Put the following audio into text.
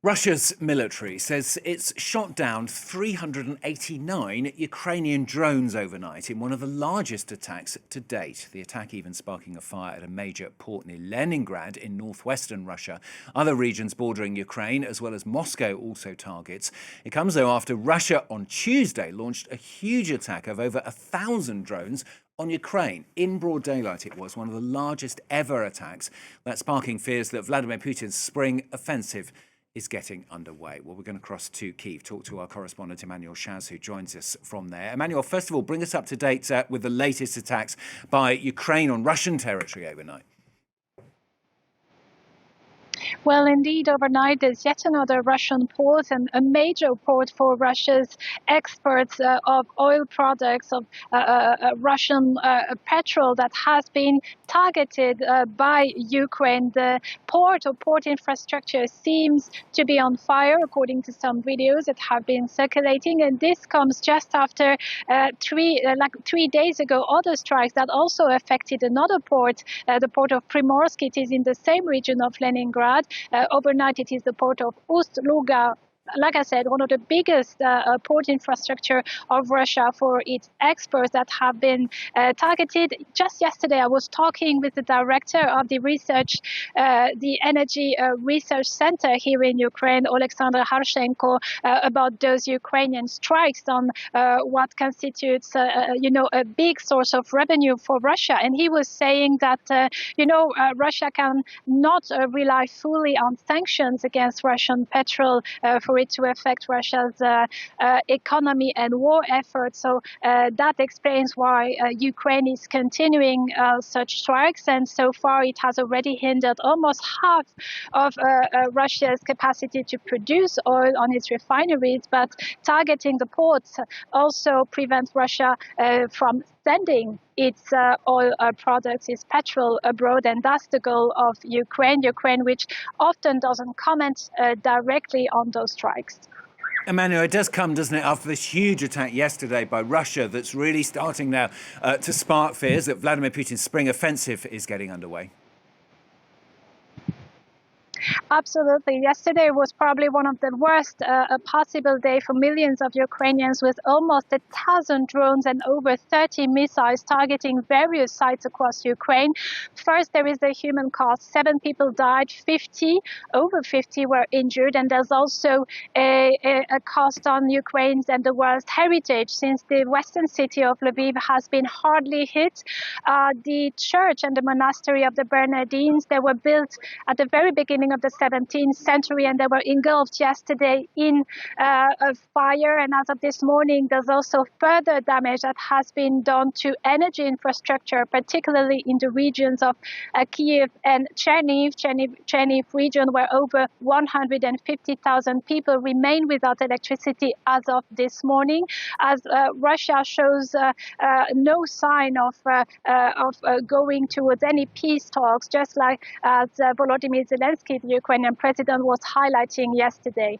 Russia's military says it's shot down 389 Ukrainian drones overnight in one of the largest attacks to date. The attack even sparking a fire at a major port near Leningrad in northwestern Russia. Other regions bordering Ukraine, as well as Moscow, also targets. It comes, though, after Russia on Tuesday launched a huge attack of over 1,000 drones on Ukraine. In broad daylight it was, one of the largest ever attacks. That's sparking fears that Vladimir Putin's spring offensive is getting underway. Well, we're going to cross to Kyiv, talk to our correspondent Emmanuelle Chaze, who joins us from there. Emmanuelle, first of all, bring us up to date with the latest attacks by Ukraine on Russian territory overnight. Well, indeed, overnight there's yet another Russian port, and a major port for Russia's exports of oil products, of Russian petrol that has been targeted by Ukraine. The port or port infrastructure seems to be on fire, according to some videos that have been circulating. And this comes just after 3 days ago, other strikes that also affected another port, the port of Primorsk. It is in the same region of Leningrad. Overnight, it is the port of Ust-Luga. Like I said, one of the biggest port infrastructure of Russia for its exports that have been targeted. Just yesterday, I was talking with the director of the the Energy Research Center here in Ukraine, Alexander Harshenko, about those Ukrainian strikes on what constitutes, a big source of revenue for Russia. And he was saying that, Russia can not rely fully on sanctions against Russian petrol for it to affect Russia's economy and war efforts. So that explains why Ukraine is continuing such strikes. And so far, it has already hindered almost half of Russia's capacity to produce oil on its refineries. But targeting the ports also prevents Russia from sending its oil products, its petrol abroad, and that's the goal of Ukraine, which often doesn't comment directly on those strikes. Emmanuelle, it does come, doesn't it, after this huge attack yesterday by Russia that's really starting now to spark fears that Vladimir Putin's spring offensive is getting underway? Absolutely. Yesterday was probably one of the worst possible day for millions of Ukrainians, with almost 1,000 drones and over 30 missiles targeting various sites across Ukraine. First, there is the human cost. 7 people died, over 50 were injured. And there's also a cost on Ukraine's and the world's heritage, since the western city of Lviv has been hardly hit. The church and the monastery of the Bernardines, they were built at the very beginning of the 17th century, and they were engulfed yesterday in a fire. And as of this morning, there's also further damage that has been done to energy infrastructure, particularly in the regions of Kyiv and Chernihiv region, where over 150,000 people remain without electricity as of this morning, as Russia shows no sign of going towards any peace talks, just like as Volodymyr Zelensky, the Ukrainian president, was highlighting yesterday.